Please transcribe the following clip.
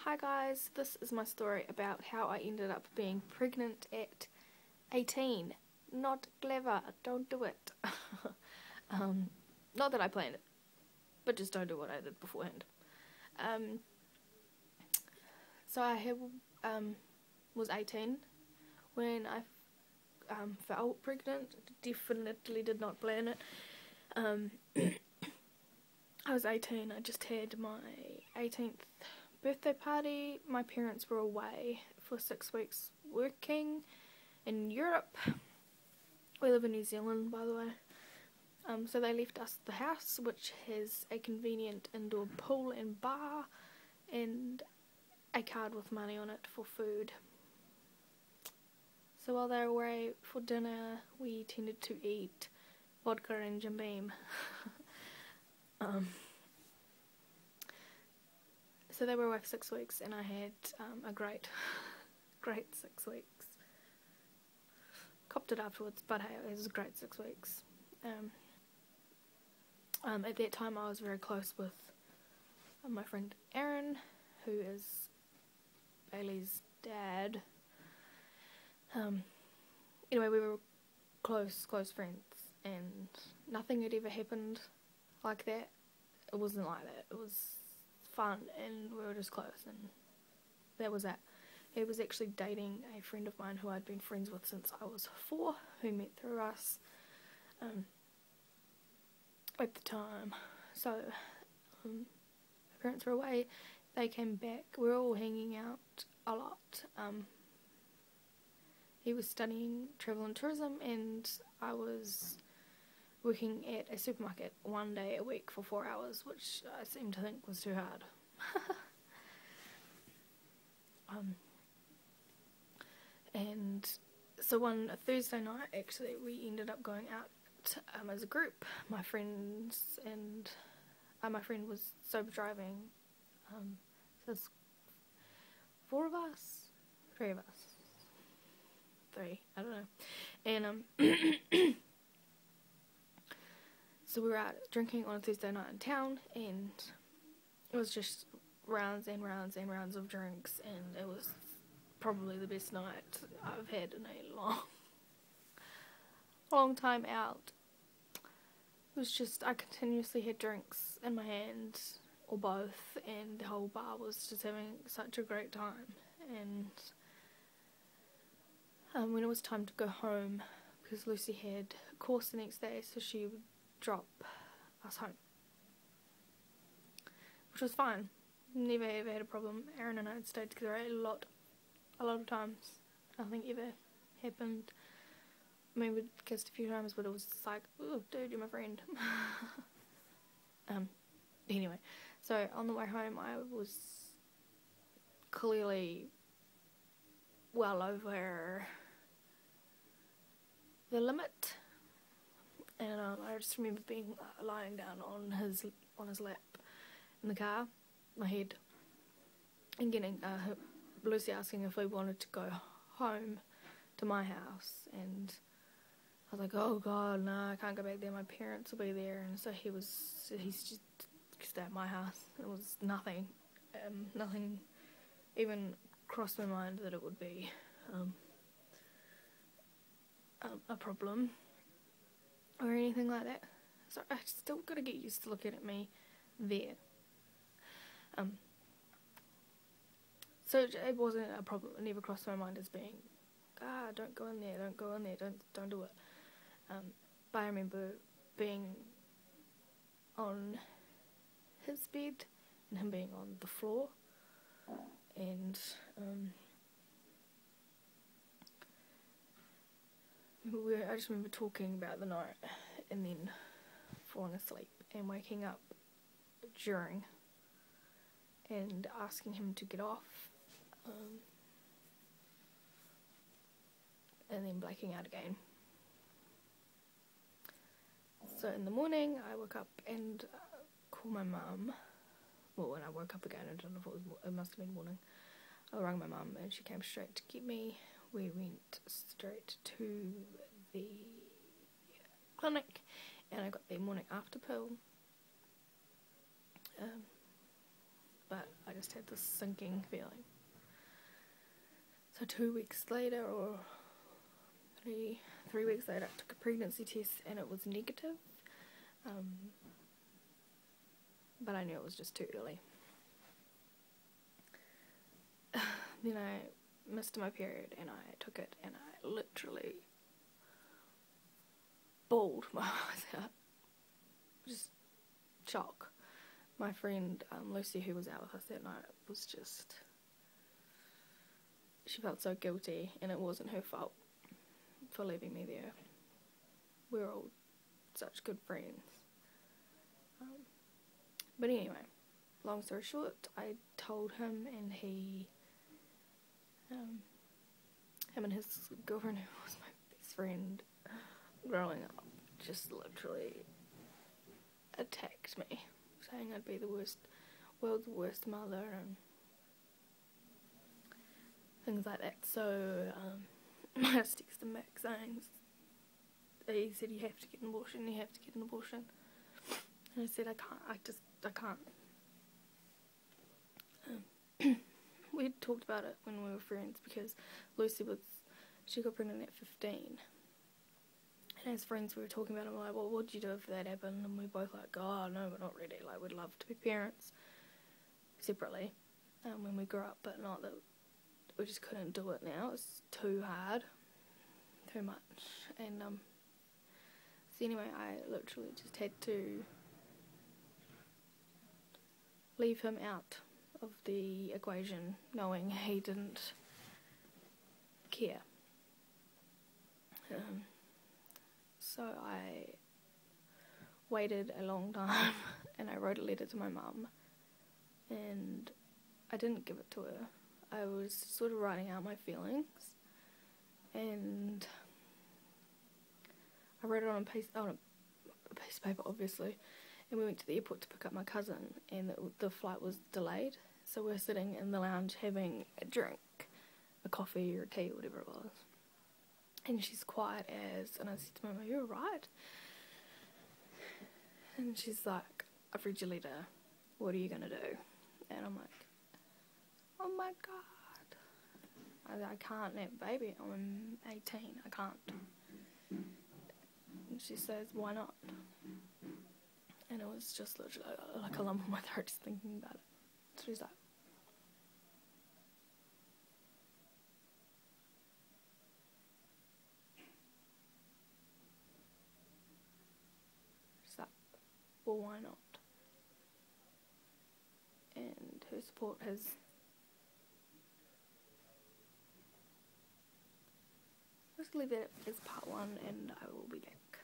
Hi guys, this is my story about how I ended up being pregnant at 18. Not clever, don't do it. Not that I planned it, but just don't do what I did beforehand. So I was 18 when I felt pregnant. Definitely did not plan it. I was 18, I just had my 18th birthday party. My parents were away for 6 weeks working in Europe. We live in New Zealand, by the way. So they left us the house, which has a convenient indoor pool and bar and a card with money on it for food. So while they were away for dinner, we tended to eat vodka and Jim Beam. So they were away for 6 weeks, and I had a great 6 weeks. Copped it afterwards, but hey, it was a great 6 weeks. At that time, I was very close with my friend Aaron, who is Bailey's dad. Anyway, we were close friends, and nothing had ever happened like that. It wasn't like that. It was fun, and we were just close, and that was that. He was actually dating a friend of mine who I'd been friends with since I was 4, who met through us at the time. So my parents were away, they came back, we were all hanging out a lot. He was studying travel and tourism, and I was working at a supermarket 1 day a week for 4 hours, which I seem to think was too hard. And so one Thursday night, actually, we ended up going out as a group. My friends and my friend was sober driving. So there's 4 of us, 3 of us, 3, I don't know. And so we were out drinking on a Thursday night in town, and it was just rounds and rounds and rounds of drinks, and it was probably the best night I've had in a long time out. It was just, I continuously had drinks in my hand, or both, and the whole bar was just having such a great time. And when it was time to go home, because Lucy had a course the next day, so she would drop us home, which was fine. Never ever had a problem. Aaron and I had stayed together a lot of times. Nothing ever happened. I mean, we'd kissed a few times, but it was just like, oh, dude, you're my friend. Anyway, so on the way home, I was clearly well over the limit, and I just remember being lying down on his lap in the car, my head, and getting Lucy asking if we wanted to go home to my house, and I was like, oh god, no, I can't go back there, my parents will be there. And so he's just stay at my house. It was nothing even crossed my mind that it would be a problem or anything like that. So I still gotta get used to looking at me there. So it wasn't a problem. It never crossed my mind as being, don't go in there, don't do it. But I remember being on his bed and him being on the floor, and I just remember talking about the night and then falling asleep and waking up during and asking him to get off, and then blacking out again. So in the morning, I woke up and called my mum. Well, when I woke up again, I don't know if it must have been morning. I rang my mum and she came straight to get me. We went straight to the clinic, and I got the morning after pill. But I just had this sinking feeling. So 2 weeks later, or three weeks later, I took a pregnancy test and it was negative. But I knew it was just too early. Then I missed my period and I took it and I literally bawled my eyes out. Just shock. My friend Lucy, who was out with us that night, was just... She felt so guilty, and it wasn't her fault for leaving me there. We were all such good friends. But anyway, long story short, I told him, and he... him and his girlfriend, who was my best friend growing up, just literally attacked me, saying I'd be the world's worst mother and things like that. So I just texted Max saying, he said you have to get an abortion, and I said I can't. We talked about it when we were friends, because Lucy she got pregnant at 15. And as friends we were talking about it, I'm like, well, what would you do if that happened? And we both like, oh no, we're not ready, like we'd love to be parents separately when we grow up, but not that we just couldn't do it now. It's too hard, too much. And so anyway, I literally just had to leave him out of the equation, knowing he didn't care. So I waited a long time and I wrote a letter to my mum, and I didn't give it to her. I was sort of writing out my feelings, and I wrote it on a piece of paper, obviously, and we went to the airport to pick up my cousin, and the flight was delayed, so we're sitting in the lounge having a drink, a coffee or a tea or whatever it was, and she's quiet as, and I said to Mum, are you alright? And she's like, I've read your letter, what are you going to do? And I'm like, oh my god, I can't have a baby, I'm 18, I can't. And she says, why not? And it was just literally like a lump in my throat just thinking about it. So she's like, well, why not? And her support has let's leave that as part one, and I will be back.